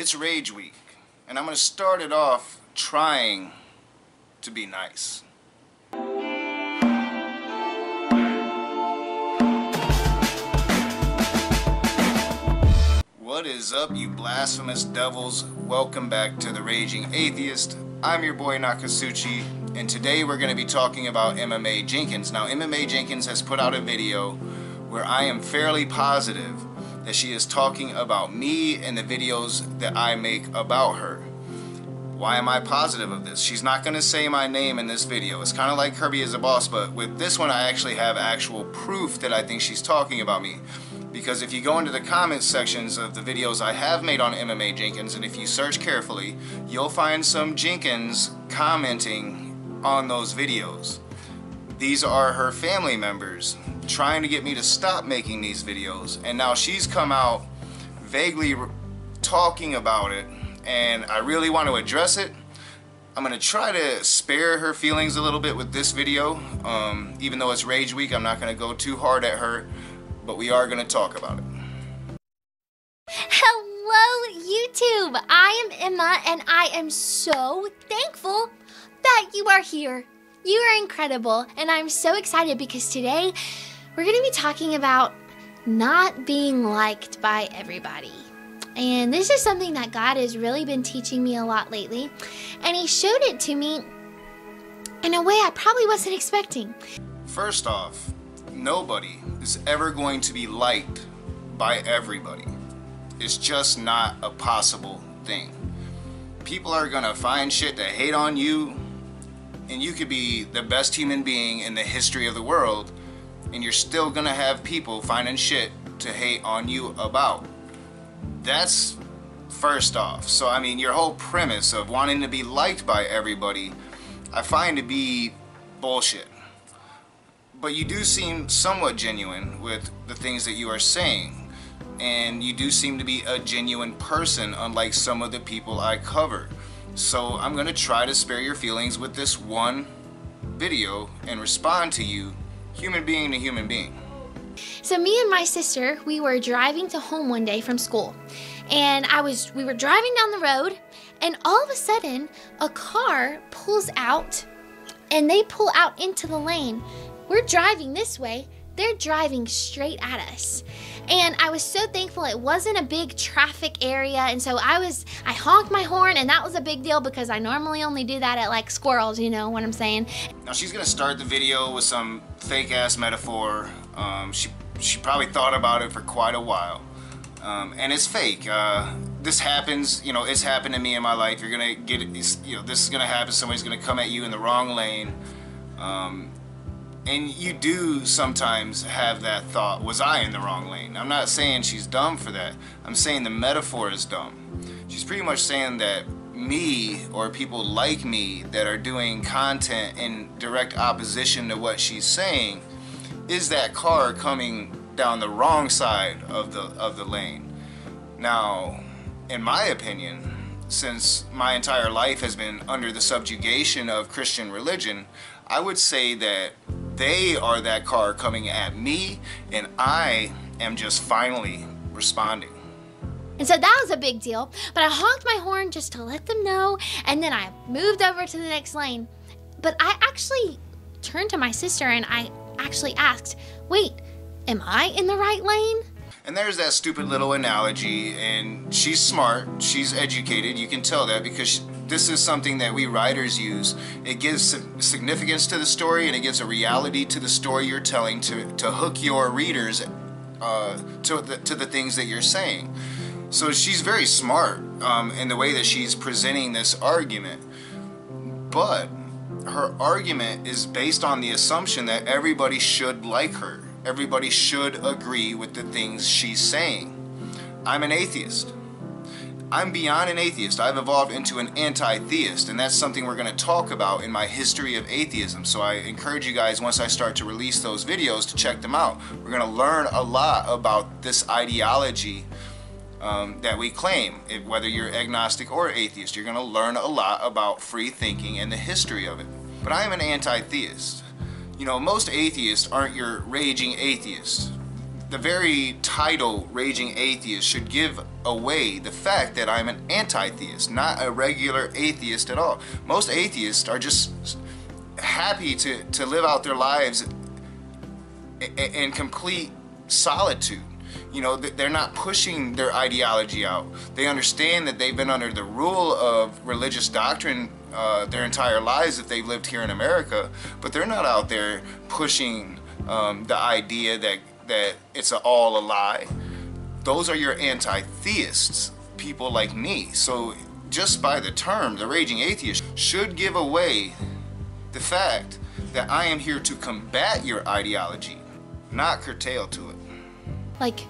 It's Rage Week, and I'm going to start it off trying to be nice. What is up, you blasphemous devils? Welcome back to The Raging Atheist. I'm your boy Nakasuchi, and today we're going to be talking about Emma Mae Jenkins. Now, Emma Mae Jenkins has put out a video where I am fairly positive that she is talking about me and the videos that I make about her. Why am I positive of this? She's not going to say my name in this video. It's kind of like Kirby is a boss, but with this one I actually have actual proof that I think she's talking about me. Because if you go into the comments sections of the videos I have made on Emma Mae Jenkins, and if you search carefully, you'll find some Jenkins commenting on those videos. These are her family members trying to get me to stop making these videos, and now she's come out vaguely talking about it, and I really want to address it. I'm going to try to spare her feelings a little bit with this video. Even though it's Rage Week, I'm not going to go too hard at her, but we are going to talk about it. Hello YouTube! I am Emma, and I am so thankful that you are here. You are incredible, and I'm so excited because today we're going to be talking about not being liked by everybody. And this is something that God has really been teaching me a lot lately, and He showed it to me in a way I probably wasn't expecting. First off, nobody is ever going to be liked by everybody. It's just not a possible thing. People are gonna find shit to hate on you, and you could be the best human being in the history of the world, and you're still gonna have people finding shit to hate on you about. That's first off. So I mean, your whole premise of wanting to be liked by everybody, I find to be bullshit. But you do seem somewhat genuine with the things that you are saying, and you do seem to be a genuine person, unlike some of the people I cover. So I'm going to try to spare your feelings with this one video and respond to you human being to human being. So me and my sister, we were driving to home one day from school, and we were driving down the road, and all of a sudden a car pulls out, and they pull out into the lane. We're driving this way, they're driving straight at us. And I was so thankful it wasn't a big traffic area, and so I honked my horn, and that was a big deal because I normally only do that at like squirrels, you know what I'm saying? Now she's gonna start the video with some fake ass metaphor. She probably thought about it for quite a while. And it's fake. This happens, you know, it's happened to me in my life. You're gonna get, you know, this is gonna happen. Somebody's gonna come at you in the wrong lane. And you do sometimes have that thought, was I in the wrong lane? I'm not saying she's dumb for that. I'm saying the metaphor is dumb. She's pretty much saying that me, or people like me that are doing content in direct opposition to what she's saying, is that car coming down the wrong side of the lane. Now, in my opinion, since my entire life has been under the subjugation of Christian religion, I would say that they are that car coming at me, and I am just finally responding. And so that was a big deal, but I honked my horn just to let them know, and then I moved over to the next lane. But I actually turned to my sister and I actually asked, wait, am I in the right lane? And there's that stupid little analogy, and she's smart, she's educated, you can tell that because this is something that we writers use. It gives significance to the story, and it gives a reality to the story you're telling to hook your readers to the things that you're saying. So she's very smart in the way that she's presenting this argument, but her argument is based on the assumption that everybody should like her. Everybody should agree with the things she's saying. I'm an atheist. I'm beyond an atheist. I've evolved into an anti-theist, and that's something we're going to talk about in my history of atheism. So I encourage you guys, once I start to release those videos, to check them out. We're going to learn a lot about this ideology that we claim. Whether you're agnostic or atheist, you're going to learn a lot about free thinking and the history of it. But I am an anti-theist. You know, most atheists aren't your raging atheists. the very title, Raging Atheist, should give away the fact that I'm an anti-theist, not a regular atheist at all. Most atheists are just happy to live out their lives in complete solitude. You know, they're not pushing their ideology out. They understand that they've been under the rule of religious doctrine their entire lives if they've lived here in America, but they're not out there pushing the idea that it's all a lie. Those are your anti-theists, people like me. So just by the term, the Raging Atheist should give away the fact that I am here to combat your ideology, not curtail to it. Like,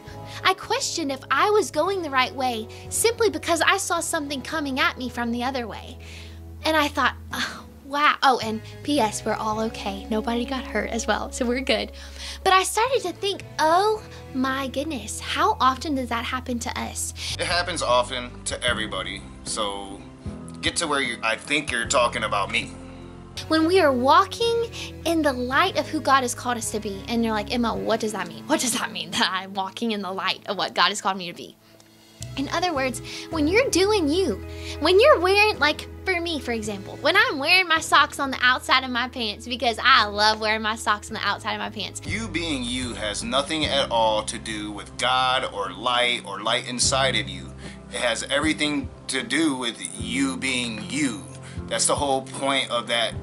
I questioned if I was going the right way simply because I saw something coming at me from the other way. And I thought, oh, wow. Oh, and P.S., we're all okay. Nobody got hurt as well, so we're good. But I started to think, oh my goodness, how often does that happen to us? It happens often to everybody. So get to where I think you're talking about me. When we are walking in the light of who God has called us to be, and you're like, Emma, what does that mean? What does that mean that I'm walking in the light of what God has called me to be? In other words, when you're doing you, when you're wearing, like for me, for example, when I'm wearing my socks on the outside of my pants, because I love wearing my socks on the outside of my pants. You being you has nothing at all to do with God or light inside of you. It has everything to do with you being you. That's the whole point of that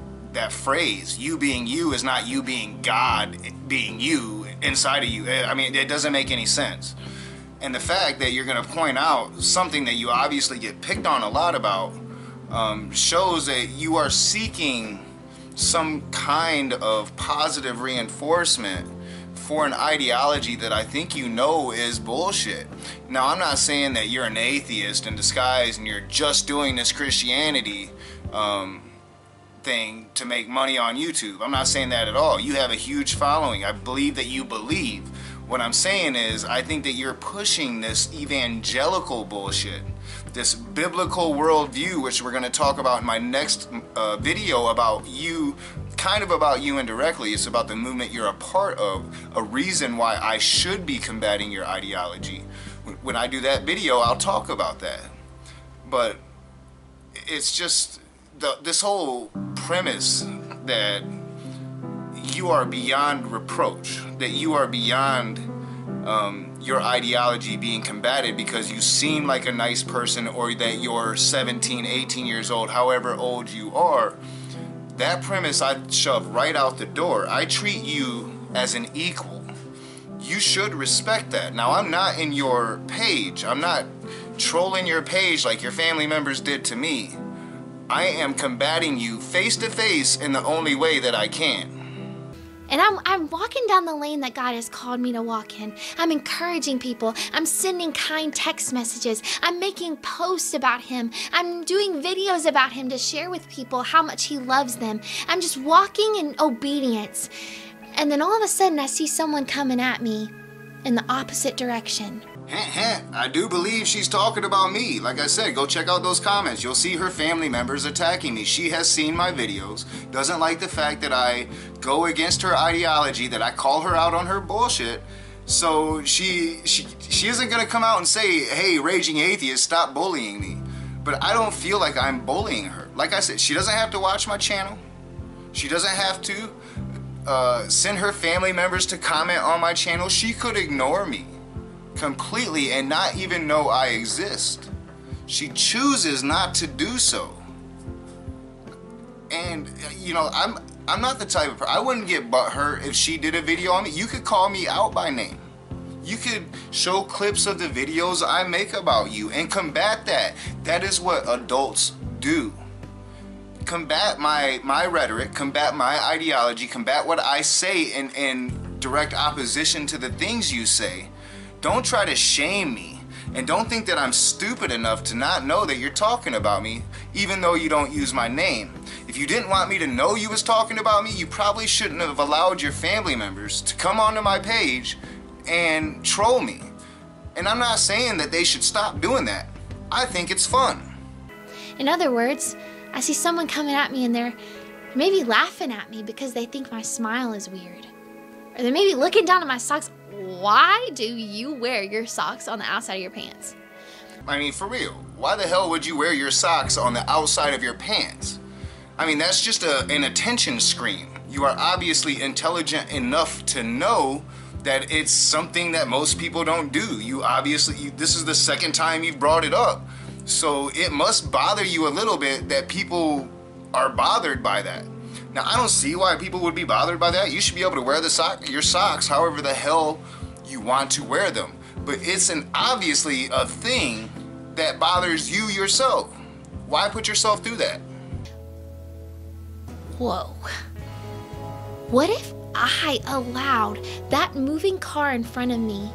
phrase. You being you is not you being God being you inside of you. I mean, it doesn't make any sense. And the fact that you're going to point out something that you obviously get picked on a lot about shows that you are seeking some kind of positive reinforcement for an ideology that I think you know is bullshit. Now, I'm not saying that you're an atheist in disguise and you're just doing this Christianity thing to make money on YouTube. I'm not saying that at all. You have a huge following. I believe that you believe. What I'm saying is, I think that you're pushing this evangelical bullshit, this biblical worldview, which we're going to talk about in my next video about you, kind of about you indirectly. It's about the movement you're a part of, a reason why I should be combating your ideology. When I do that video, I'll talk about that. But it's just this whole premise that you are beyond reproach, that you are beyond your ideology being combated because you seem like a nice person, or that you're 17, 18 years old, however old you are. That premise I shove right out the door. I treat you as an equal. You should respect that. Now, I'm not in your page. I'm not trolling your page like your family members did to me. I am combating you face to face in the only way that I can. And I'm walking down the lane that God has called me to walk in. I'm encouraging people. I'm sending kind text messages. I'm making posts about Him. I'm doing videos about Him to share with people how much He loves them. I'm just walking in obedience. And then all of a sudden I see someone coming at me in the opposite direction. I do believe she's talking about me. Like I said, go check out those comments. You'll see her family members attacking me. She has seen my videos, doesn't like the fact that I go against her ideology, that I call her out on her bullshit. So she isn't gonna come out and say, hey, Raging Atheist, stop bullying me. But I don't feel like I'm bullying her. Like I said, she doesn't have to watch my channel. She doesn't have to send her family members to comment on my channel. She could ignore me completely and not even know I exist. She chooses not to do so. And you know, I'm not the type of person, I wouldn't get butthurt if she did a video on me. You could call me out by name. You could show clips of the videos I make about you and combat that. That is what adults do. Combat my rhetoric, combat my ideology, combat what I say in direct opposition to the things you say. Don't try to shame me, and don't think that I'm stupid enough to not know that you're talking about me, even though you don't use my name. If you didn't want me to know you was talking about me, you probably shouldn't have allowed your family members to come onto my page and troll me. And I'm not saying that they should stop doing that. I think it's fun. In other words, I see someone coming at me and they're maybe laughing at me because they think my smile is weird. Or they're maybe looking down at my socks. why do you wear your socks on the outside of your pants? I mean, for real, why the hell would you wear your socks on the outside of your pants? I mean, that's just an attention screen. You are obviously intelligent enough to know that it's something that most people don't do. This is the second time you've brought it up. So it must bother you a little bit that people are bothered by that. Now, I don't see why people would be bothered by that. You should be able to wear your socks however the hell you want to wear them. But it's obviously a thing that bothers you yourself. Why put yourself through that? Whoa. What if I allowed that moving car in front of me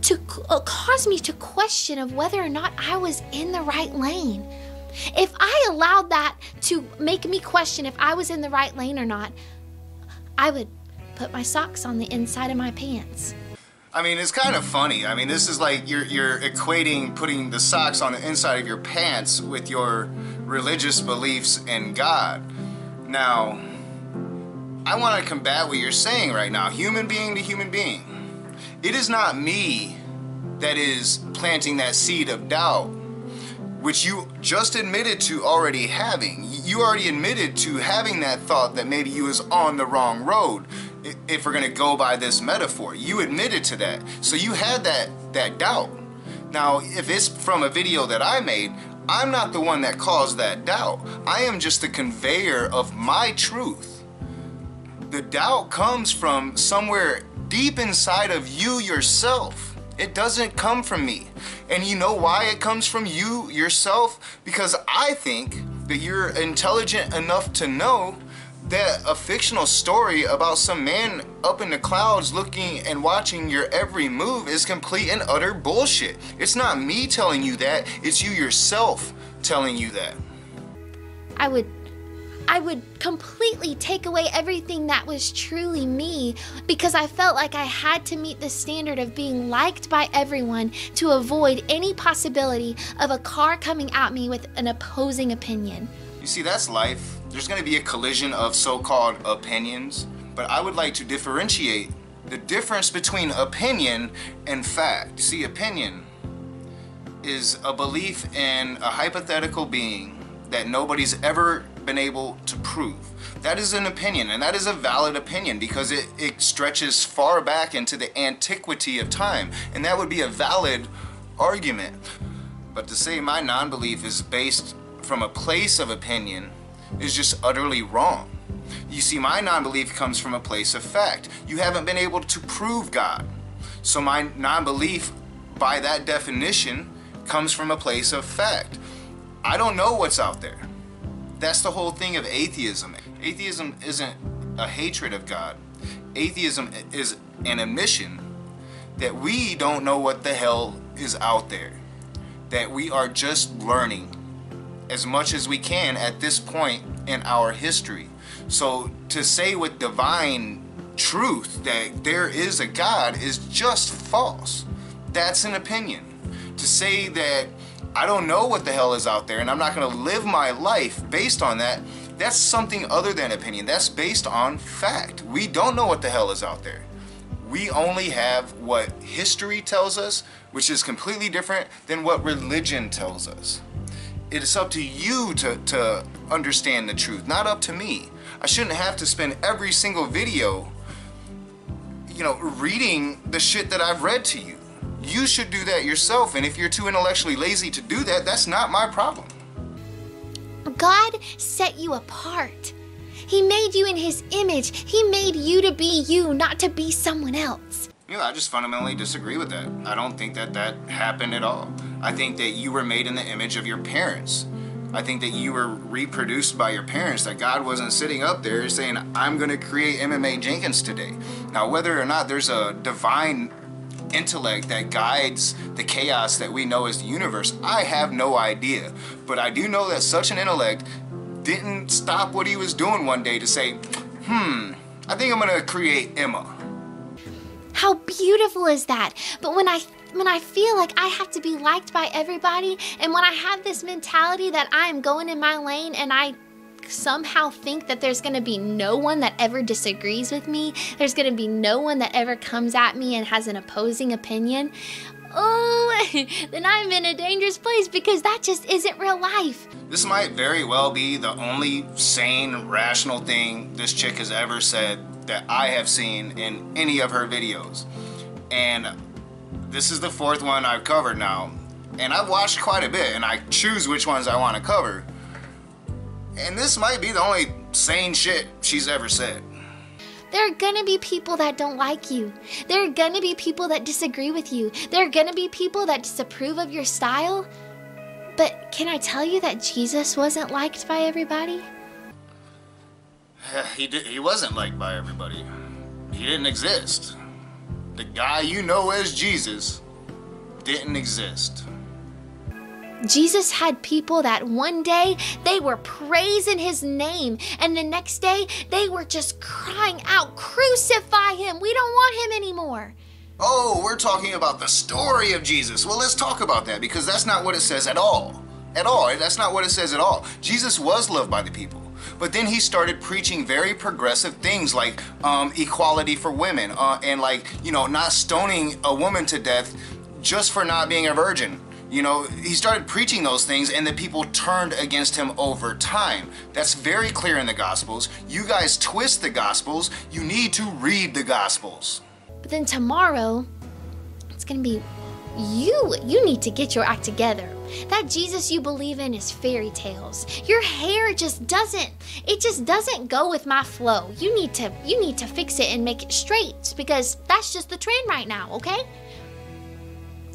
to cause me to question of whether or not I was in the right lane? If I allowed that to make me question if I was in the right lane or not, I would put my socks on the inside of my pants. I mean, it's kind of funny. I mean, this is like you're equating putting the socks on the inside of your pants with your religious beliefs in God. Now, I want to combat what you're saying right now, human being to human being. It is not me that is planting that seed of doubt, which you just admitted to already having. You already admitted to having that thought that maybe you was on the wrong road, if we're gonna go by this metaphor. You admitted to that. So you had that doubt. Now, if it's from a video that I made, I'm not the one that caused that doubt. I am just the conveyor of my truth. The doubt comes from somewhere deep inside of you yourself. It doesn't come from me. And you know why it comes from you yourself? Because I think that you're intelligent enough to know that a fictional story about some man up in the clouds looking and watching your every move is complete and utter bullshit. It's not me telling you that, it's you yourself telling you that. I would completely take away everything that was truly me because I felt like I had to meet the standard of being liked by everyone to avoid any possibility of a car coming at me with an opposing opinion. You see, that's life. There's going to be a collision of so-called opinions, but I would like to differentiate the difference between opinion and fact. See, opinion is a belief in a hypothetical being that nobody's ever been able to prove. That is an opinion, and that is a valid opinion because it stretches far back into the antiquity of time, and that would be a valid argument. But to say my non-belief is based from a place of opinion is just utterly wrong. You see, my non-belief comes from a place of fact. You haven't been able to prove God. So my non-belief, by that definition, comes from a place of fact. I don't know what's out there. That's the whole thing of atheism. Atheism isn't a hatred of God. Atheism is an admission that we don't know what the hell is out there. That we are just learning as much as we can at this point in our history. So to say with divine truth that there is a God is just false. That's an opinion. To say that I don't know what the hell is out there and I'm not going to live my life based on that, that's something other than opinion. That's based on fact. We don't know what the hell is out there. We only have what history tells us, which is completely different than what religion tells us. It is up to you to understand the truth, not up to me. I shouldn't have to spend every single video, reading the shit that I've read to you. You should do that yourself, and if you're too intellectually lazy to do that, that's not my problem. God set you apart. He made you in His image. He made you to be you, not to be someone else. I just fundamentally disagree with that. I don't think that happened at all. I think that you were made in the image of your parents. I think that you were reproduced by your parents, that God wasn't sitting up there saying, I'm going to create Emma Mae Jenkins today. Now, whether or not there's a divine intellect that guides the chaos that we know as the universe, I have no idea. But I do know that such an intellect didn't stop what he was doing one day to say, I think I'm going to create Emma. How beautiful is that? But when I feel like I have to be liked by everybody, and when I have this mentality that I am going in my lane and I somehow think that there's gonna be no one that ever disagrees with me, there's gonna be no one that ever comes at me and has an opposing opinion, oh, then I'm in a dangerous place, because that just isn't real life. This might very well be the only sane, rational thing this chick has ever said that I have seen in any of her videos. And this is the fourth one I've covered now. And I've watched quite a bit, and I choose which ones I want to cover. And this might be the only sane shit she's ever said. There are gonna be people that don't like you. There are gonna be people that disagree with you. There are gonna be people that disapprove of your style. But can I tell you that Jesus wasn't liked by everybody? He wasn't liked by everybody. He didn't exist. The guy you know as Jesus didn't exist. Jesus had people that one day they were praising his name, and the next day they were just crying out, "Crucify him, we don't want him anymore." Oh, we're talking about the story of Jesus. Well, let's talk about that, because that's not what it says at all. At all, that's not what it says at all. Jesus was loved by the people, but then he started preaching very progressive things like equality for women, and like, you know, not stoning a woman to death just for not being a virgin. You know, he started preaching those things, and the people turned against him over time. That's very clear in the Gospels. You guys twist the Gospels. You need to read the Gospels. But then tomorrow, it's gonna be you need to get your act together. That Jesus you believe in is fairy tales. Your hair just doesn't go with my flow. You need to fix it and make it straight, because that's just the trend right now, okay?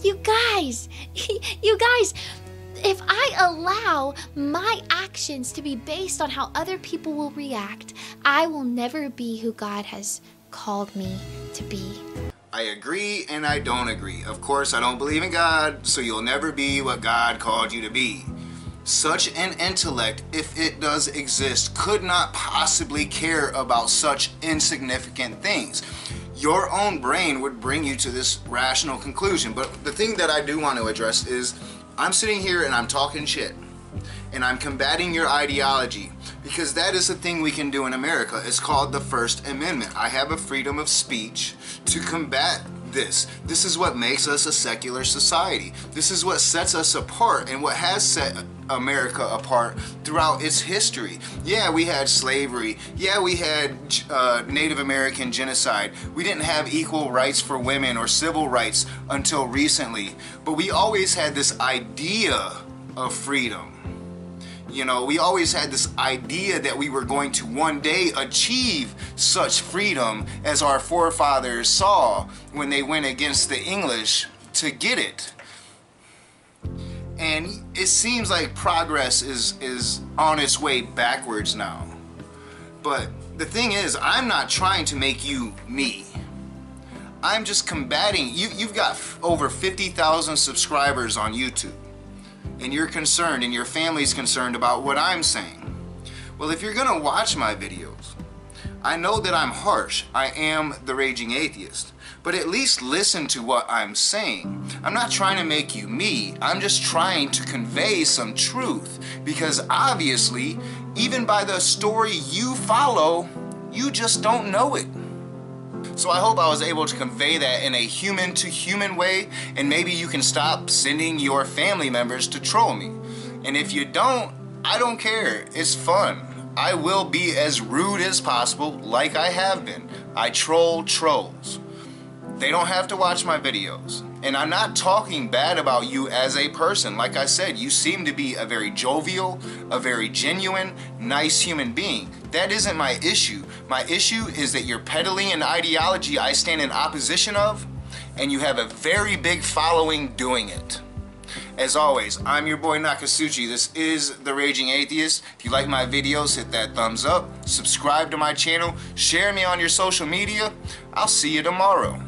You guys, if I allow my actions to be based on how other people will react, I will never be who God has called me to be. I agree and I don't agree. Of course, I don't believe in God, so you'll never be what God called you to be. Such an intellect, if it does exist, could not possibly care about such insignificant things. Your own brain would bring you to this rational conclusion. But the thing that I do want to address is, I'm sitting here and I'm talking shit, and I'm combating your ideology, because that is the thing we can do in America. It's called the First Amendment. I have a freedom of speech to combat this. This is what makes us a secular society. This is what sets us apart, and what has set America apart throughout its history. Yeah, we had slavery. Yeah, we had Native American genocide. We didn't have equal rights for women or civil rights until recently. But we always had this idea of freedom. You know, we always had this idea that we were going to one day achieve such freedom as our forefathers saw when they went against the English to get it. And it seems like progress is on its way backwards now. But the thing is, I'm not trying to make you me. I'm just combating. You've got over 50,000 subscribers on YouTube. And you're concerned, and your family's concerned about what I'm saying. Well, if you're gonna watch my videos, I know that I'm harsh. I am the Raging Atheist. But at least listen to what I'm saying. I'm not trying to make you me. I'm just trying to convey some truth. Because obviously, even by the story you follow, you just don't know it. So I hope I was able to convey that in a human-to-human way, and maybe you can stop sending your family members to troll me. And if you don't, I don't care. It's fun. I will be as rude as possible, like I have been. I troll trolls. They don't have to watch my videos. And I'm not talking bad about you as a person. Like I said, you seem to be a very jovial, a very genuine, nice human being. That isn't my issue. My issue is that you're peddling an ideology I stand in opposition of, and you have a very big following doing it. As always, I'm your boy Nakasuchi. This is The Raging Atheist. If you like my videos, hit that thumbs up, subscribe to my channel, share me on your social media. I'll see you tomorrow.